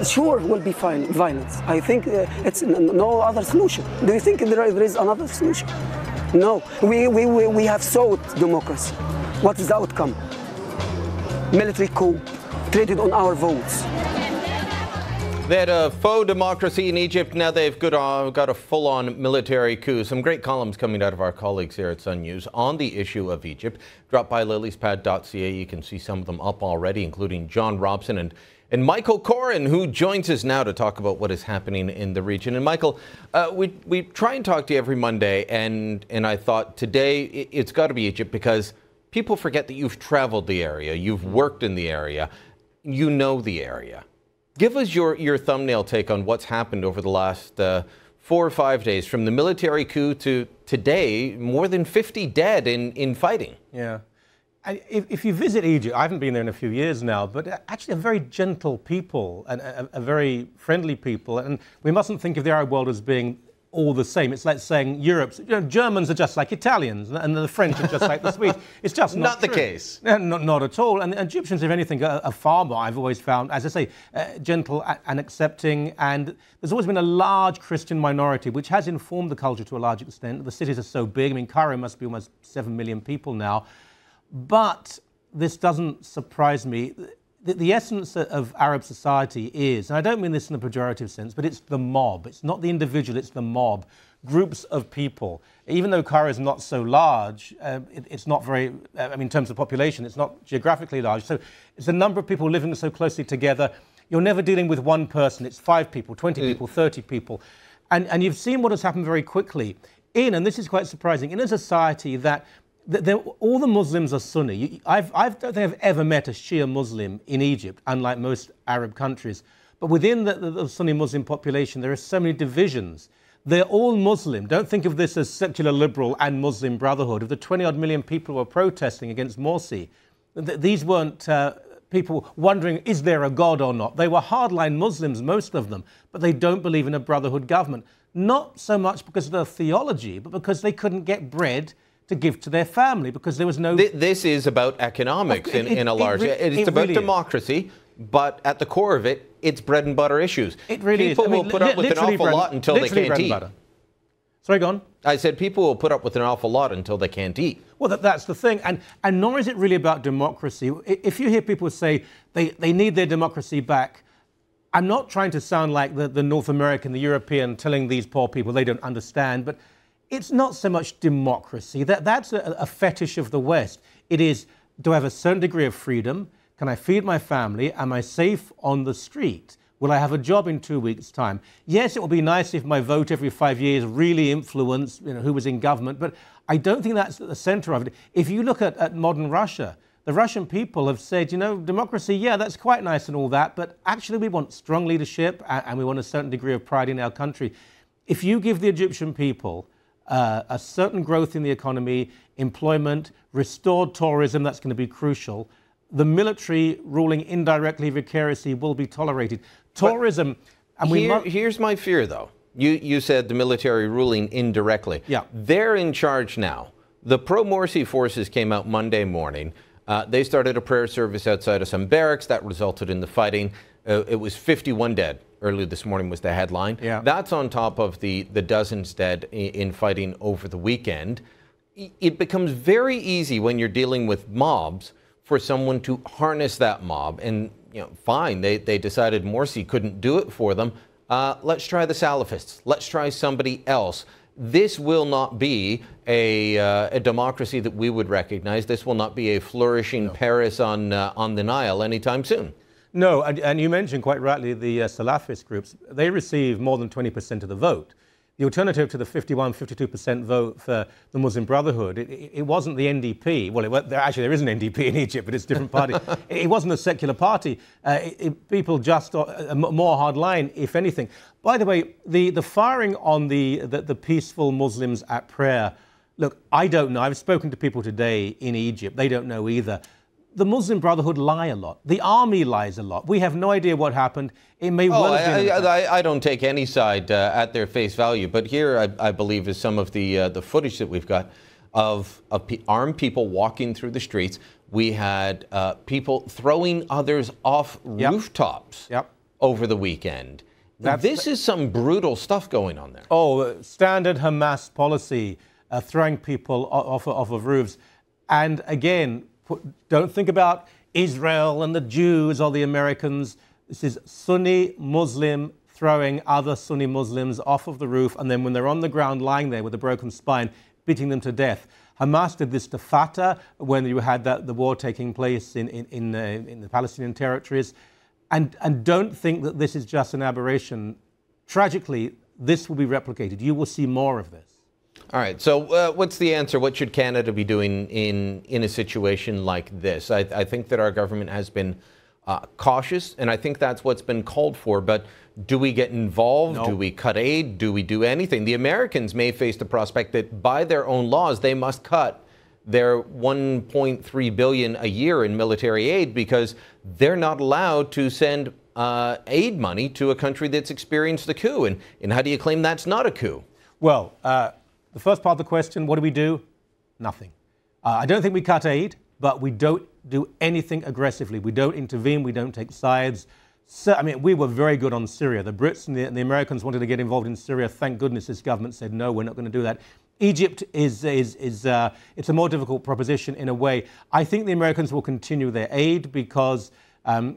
sure will be violence. I think it's no other solution. Do you think there is another solution? No. We have sought democracy. What is the outcome? Military coup, traded on our votes. They had a faux democracy in Egypt. Now they've got a full-on military coup. Some great columns coming out of our colleagues here at Sun News on the issue of Egypt. Drop by liliespad.ca. You can see some of them up already, including John Robson and Michael Coren, who joins us now to talk about what is happening in the region. And Michael, we try and talk to you every Monday, and I thought today it's got to be Egypt because people forget that you've traveled the area, you've worked in the area, you know the area. Give us your thumbnail take on what's happened over the last 4 or 5 days, from the military coup to today, more than 50 dead in fighting. Yeah. If you visit Egypt, I haven't been there in a few years now, but actually a very gentle people and a very friendly people. And we mustn't think of the Arab world as being all the same. It's like saying Europe's, Germans are just like Italians and the French are just like the Swedes. It's just not the case. Not at all. And Egyptians, if anything, are far more, I've always found, as I say, gentle and accepting. And there's always been a large Christian minority, which has informed the culture to a large extent. The cities are so big. I mean, Coren must be almost 7 million people now. But this doesn't surprise me. The essence of Arab society is, and I don't mean this in a pejorative sense, but it's the mob. It's not the individual, it's the mob. Groups of people. Even though Cairo is not so large, it's not very, in terms of population, it's not geographically large. So it's a number of people living so closely together. You're never dealing with one person. It's 5 people, 20 people, 30 people. And you've seen what has happened very quickly and this is quite surprising, in a society that all the Muslims are Sunni. I don't think I've ever met a Shia Muslim in Egypt, unlike most Arab countries. But within the Sunni Muslim population, there are so many divisions. They're all Muslim. Don't think of this as secular liberal and Muslim brotherhood. Of the 20-odd million people who were protesting against Morsi, these weren't people wondering, is there a God or not? They were hardline Muslims, most of them, but they don't believe in a brotherhood government. Not so much because of their theology, but because they couldn't get bread to give to their family, because there was no... This is about economics in a large... It's about really democracy, but at the core of it, it's bread and butter issues. It really people is. Will put up with an awful lot until they can't eat. Sorry, go on. I said people will put up with an awful lot until they can't eat. Well, that's the thing. And nor is it really about democracy. If you hear people say they need their democracy back, I'm not trying to sound like the North American, the European, telling these poor people they don't understand, but it's not so much democracy. That's a fetish of the West. It is, do I have a certain degree of freedom? Can I feed my family? Am I safe on the street? Will I have a job in 2 weeks' time? Yes, it will be nice if my vote every 5 years really influenced who was in government, but I don't think that's at the center of it. If you look at modern Russia, the Russian people have said, democracy, yeah, that's quite nice and all that, but actually we want strong leadership and we want a certain degree of pride in our country. If you give the Egyptian people a certain growth in the economy, employment, restored tourism, that's going to be crucial. The military ruling indirectly, vicariously will be tolerated. Tourism, and here's my fear, though. You said the military ruling indirectly. Yeah. They're in charge now. The pro-Morsi forces came out Monday morning. They started a prayer service outside of some barracks. That resulted in the fighting. It was 51 dead. Early this morning was the headline. Yeah. That's on top of the dozens dead in fighting over the weekend. It becomes very easy when you're dealing with mobs for someone to harness that mob. And, fine, they decided Morsi couldn't do it for them. Let's try the Salafists. Let's try somebody else. This will not be a democracy that we would recognize. This will not be a flourishing Paris on the Nile anytime soon. No, and you mentioned quite rightly the Salafist groups. They receive more than 20% of the vote. The alternative to the 51, 52% vote for the Muslim Brotherhood, it wasn't the NDP. Well, actually, there is an NDP in Egypt, but it's a different party. It wasn't a secular party. People just more hardline, if anything. By the way, the firing on the peaceful Muslims at prayer, look, I don't know. I've spoken to people today in Egypt. They don't know either. The Muslim Brotherhood lie a lot. The army lies a lot. We have no idea what happened. It may well have been... I don't take any side at their face value, but here I believe is some of the footage that we've got of armed people walking through the streets. We had people throwing others off rooftops. Yep. over the weekend. This is some brutal stuff going on there. Oh, standard Hamas policy, throwing people off of roofs. And again, don't think about Israel and the Jews or the Americans. This is Sunni Muslim throwing other Sunni Muslims off of the roof, and then when they're on the ground lying there with a broken spine, beating them to death. Hamas did this to Fatah when you had the war taking place in the Palestinian territories. And don't think that this is just an aberration. Tragically, this will be replicated. You will see more of this. All right. So what's the answer? What should Canada be doing in a situation like this? I think that our government has been cautious, and I think that's what's been called for. But do we get involved? No. Do we cut aid? Do we do anything? The Americans may face the prospect that by their own laws, they must cut their $1.3 billion a year in military aid because they're not allowed to send aid money to a country that's experienced a coup. And how do you claim that's not a coup? Well, the first part of the question, what do we do? Nothing. I don't think we cut aid, but we don't do anything aggressively. We don't intervene. We don't take sides. So, I mean, we were very good on Syria. The Brits and the Americans wanted to get involved in Syria. Thank goodness this government said, no, we're not going to do that. Egypt it's a more difficult proposition in a way. I think the Americans will continue their aid because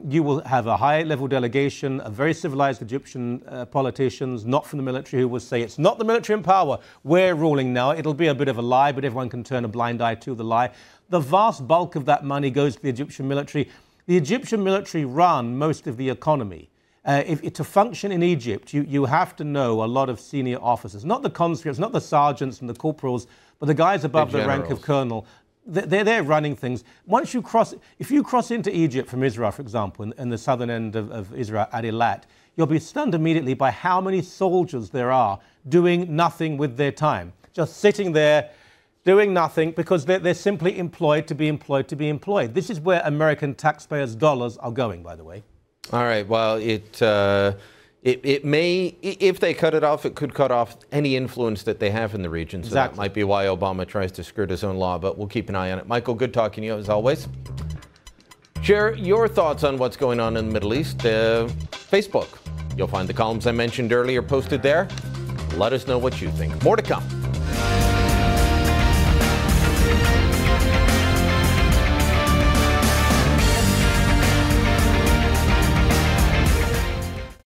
you will have a high-level delegation of very civilized Egyptian politicians, not from the military, who will say, it's not the military in power, we're ruling now. It'll be a bit of a lie, but everyone can turn a blind eye to the lie. The vast bulk of that money goes to the Egyptian military. The Egyptian military run most of the economy. To function in Egypt, you have to know a lot of senior officers, not the conscripts, not the sergeants and the corporals, but the guys above the rank of colonel. They're running things. Once you cross, if you cross into Egypt from Israel, for example, in the southern end of Israel, at Eilat, you'll be stunned immediately by how many soldiers there are doing nothing with their time, just sitting there, doing nothing because they're simply employed to be employed to be employed. This is where American taxpayers' dollars are going, by the way. All right. Well, it may, if they cut it off, it could cut off any influence that they have in the region. So exactly. That might be why Obama tries to skirt his own law, but we'll keep an eye on it. Michael, good talking to you as always. Share your thoughts on what's going on in the Middle East. Facebook. You'll find the columns I mentioned earlier posted there. Let us know what you think. More to come.